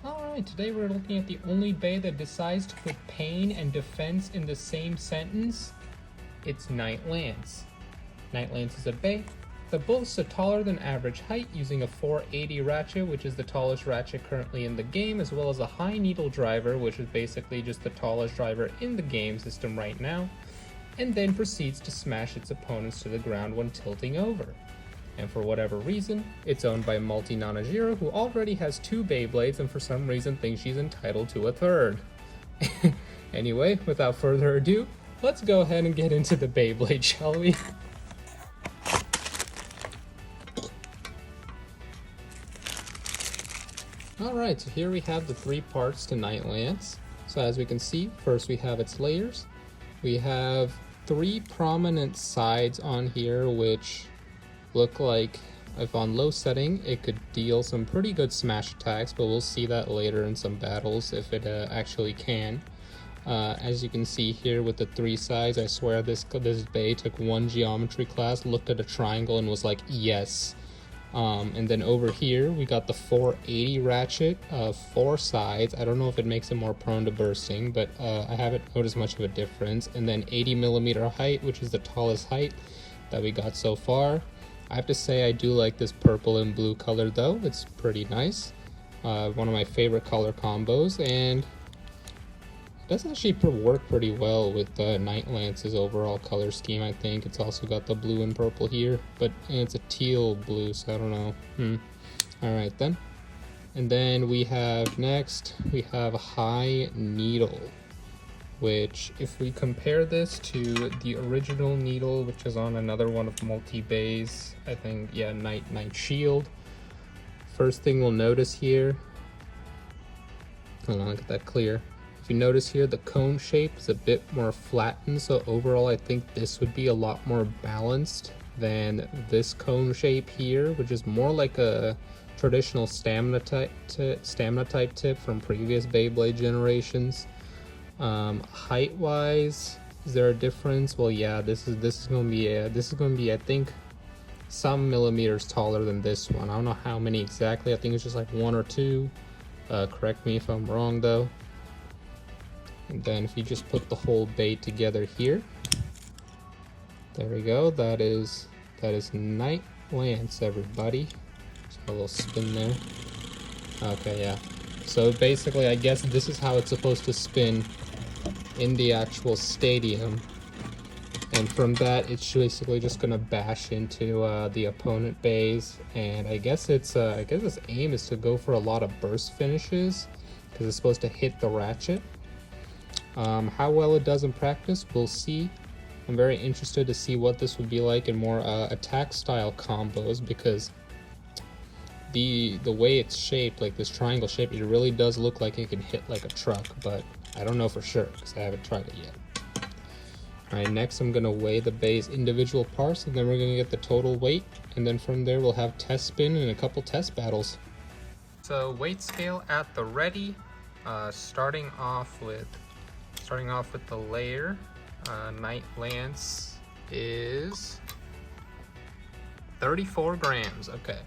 Alright, today we're looking at the only bay that decides to put pain and defense in the same sentence. It's Night Lance. Night Lance is a bay that boasts a taller than average height using a 480 ratchet, which is the tallest ratchet currently in the game, as well as a high needle driver, which is basically just the tallest driver in the game system right now, and then proceeds to smash its opponents to the ground when tilting over. And for whatever reason, it's owned by Multi Nanajiro, who already has 2 Beyblades and for some reason thinks she's entitled to a 3rd. Anyway, without further ado, let's go ahead and get into the Beyblade, shall we? Alright, so here we have the 3 parts to Night Lance. So as we can see, first we have its layers. We have 3 prominent sides on here, which look like if on low setting it could deal some pretty good smash attacks, but we'll see that later in some battles if it actually can. As you can see here with the 3 sides, I swear this bay took 1 geometry class, looked at a triangle and was like, yes. And then over here we got the 480 ratchet, 4 sides. I don't know if it makes it more prone to bursting, but I haven't noticed much of a difference. And then 80mm height, which is the tallest height that we got so far. I have to say I do like this purple and blue color though, it's pretty nice. One of my favorite color combos, and it does actually work pretty well with Night Lance's overall color scheme. I think it's also got the blue and purple here, but it's a teal blue, so I don't know. Alright then. And then we have next, we have High Needle, which if we compare this to the original needle, which is on another one of multi-bays, I think, yeah, Night Shield. First thing we'll notice here, hold on, get that clear. If you notice here, the cone shape is a bit more flattened, so overall I think this would be a lot more balanced than this cone shape here, which is more like a traditional stamina type tip from previous Beyblade generations. Height wise, is there a difference? Well, yeah, this is gonna be I think some millimeters taller than this one. I don't know how many exactly. I think it's just like 1 or 2. Correct me if I'm wrong though. And then if you just put the whole bay together here, there we go. That is Night Lance, everybody. Just a little spin there. Okay, yeah. So basically, I guess this is how it's supposed to spin in the actual stadium, and from that it's basically just gonna bash into the opponent bays. And I guess its aim is to go for a lot of burst finishes because it's supposed to hit the ratchet. How well it does in practice, we'll see. I'm very interested to see what this would be like in more attack style combos, because the way it's shaped, like this triangle shape, it really does look like it can hit like a truck, but I don't know for sure because I haven't tried it yet. Alright, next I'm going to weigh the bay's individual parts, and then we're going to get the total weight, and then from there we'll have test spin and a couple test battles. So weight scale at the ready, starting off with the layer. Night Lance is 34 grams, okay.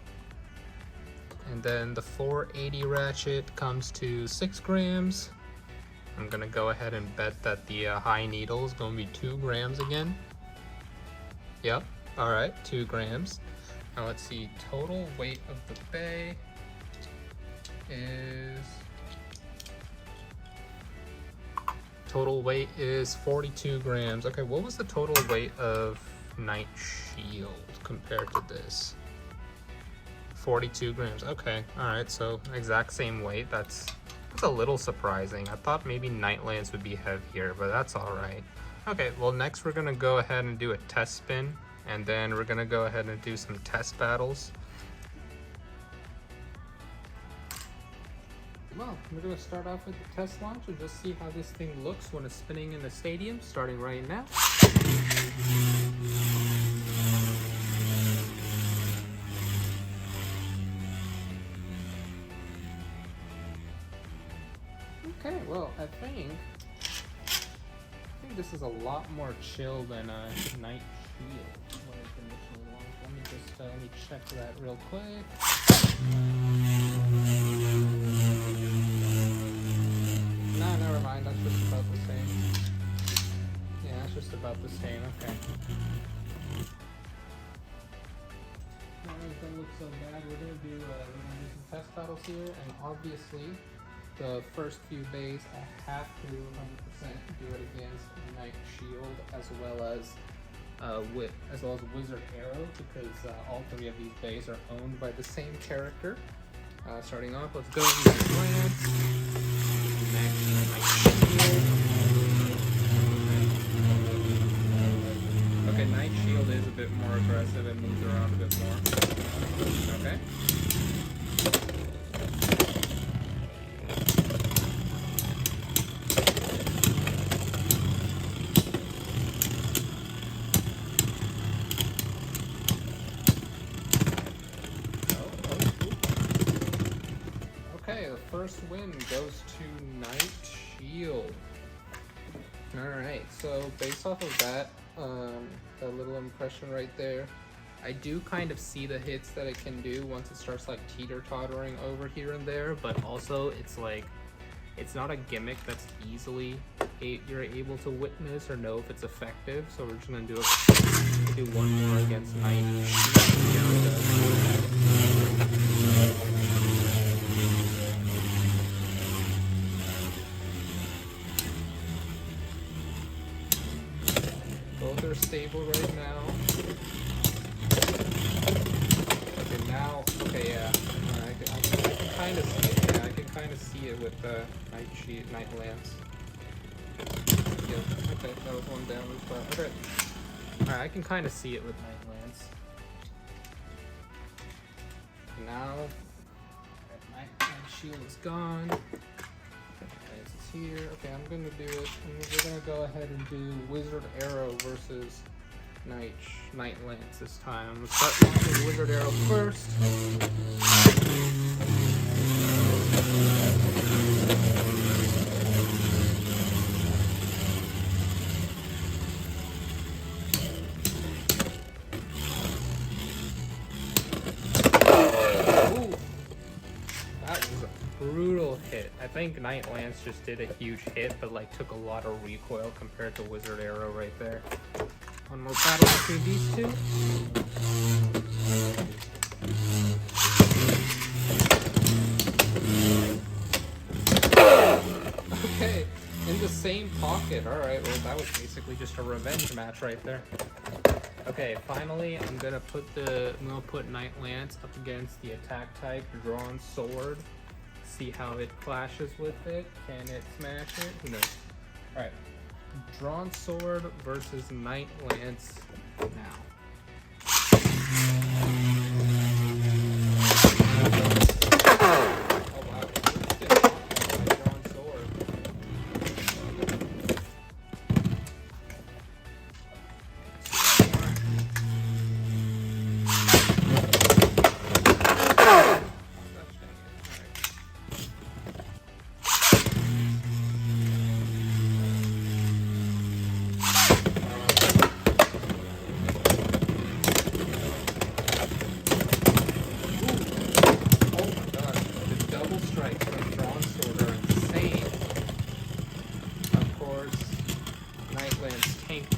And then the 480 ratchet comes to 6 grams. I'm gonna go ahead and bet that the high needle is gonna be 2 grams again. Yep, alright, 2 grams. Now let's see, total weight of the bay is 42 grams. Okay, what was the total weight of Night Shield compared to this? 42 grams. Okay, alright, so exact same weight. That's a little surprising. I thought maybe Night Lance would be heavier, but that's alright. Okay, well next we're gonna go ahead and do a test spin, and then we're gonna go ahead and do some test battles. Well, we're gonna start off with the test launch and just see how this thing looks when it's spinning in the stadium, starting right now. Okay, well, I think this is a lot more chill than Night Shield when it initially launched. Let me check that real quick. about the same. Okay. Alright, don't look so bad. We're gonna do some test battles here, and obviously, the first few bays I have to 100% do it against Knight Shield as well as Wizard Arrow, because all three of these bays are owned by the same character. Starting off, let's go Knight Lance. Next, Knight Shield. Okay, Knight Shield is a bit more aggressive and moves around a bit more. Okay. Okay, the first win goes to Knight Shield. Alright, so based off of that little impression right there, I do kind of see the hits that it can do once it starts like teeter-tottering over here and there, but also it's like, it's not a gimmick that's easily you're able to witness or know if it's effective, so we're just gonna do one more against Knight Shield. Both are stable right now. Okay, now, okay, yeah. I can kind of see it. Yeah, I can kind of see it with the Knight Lance. Yeah, okay, that was one damage, but okay. Alright, I can kind of see it with Knight Lance. Now, Knight Shield is gone. Is here. Okay, I'm gonna do it. We're gonna go ahead and do Wizard Arrow versus Knight Lance this time. I'm gonna start with Wizard Arrow first. Brutal hit. I think Knight Lance just did a huge hit, but like took a lot of recoil compared to Wizard Arrow right there. One more battle between these two. Okay, in the same pocket. Alright, well that was basically just a revenge match right there. Okay, finally I'm gonna put Knight Lance up against the attack type Drawn Sword. See how it clashes with it. Can it smash it? Who knows? Alright. Drawn Sword versus Knight Lance now. Oh wow. Drawn Sword.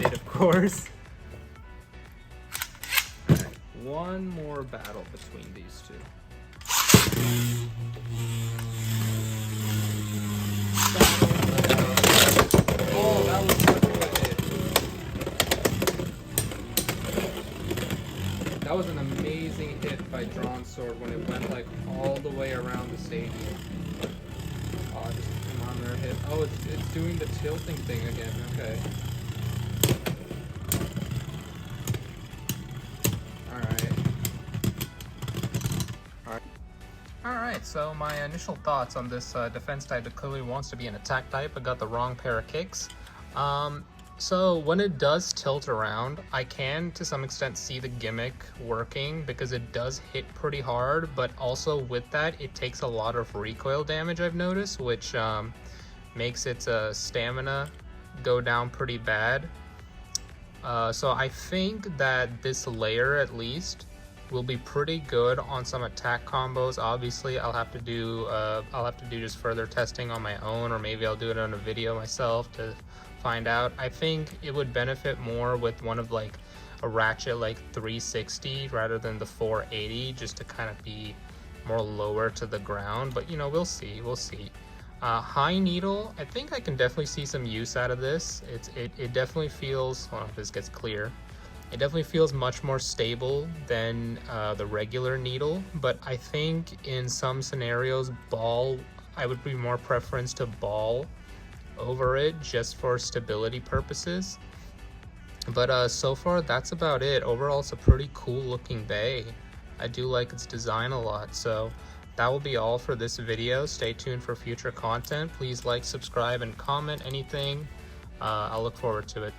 Of course. Right, one more battle between these two. Oh, that was such a hit. That was an amazing hit by Drawn Sword when it went like all the way around the stadium. Oh, just come on there, hit. Oh, it's doing the tilting thing again. Okay. Alright, so my initial thoughts on this defense type that clearly wants to be an attack type. I got the wrong pair of kicks. So when it does tilt around, I can to some extent see the gimmick working because it does hit pretty hard, but also with that it takes a lot of recoil damage, I've noticed, which makes its stamina go down pretty bad. So I think that this layer at least will be pretty good on some attack combos. Obviously, I'll have to do just further testing on my own, or maybe I'll do it on a video myself to find out. I think it would benefit more with one of like a ratchet like 360 rather than the 480, just to kind of be more lower to the ground. But you know, we'll see. High needle, I think I can definitely see some use out of this. It definitely feels, well, if this gets clear, it definitely feels much more stable than the regular needle, but I think in some scenarios, ball, I would be more preference to ball over it just for stability purposes. But so far, that's about it. Overall, it's a pretty cool looking bay. I do like its design a lot. So that will be all for this video. Stay tuned for future content. Please like, subscribe, and comment anything. I'll look forward to it.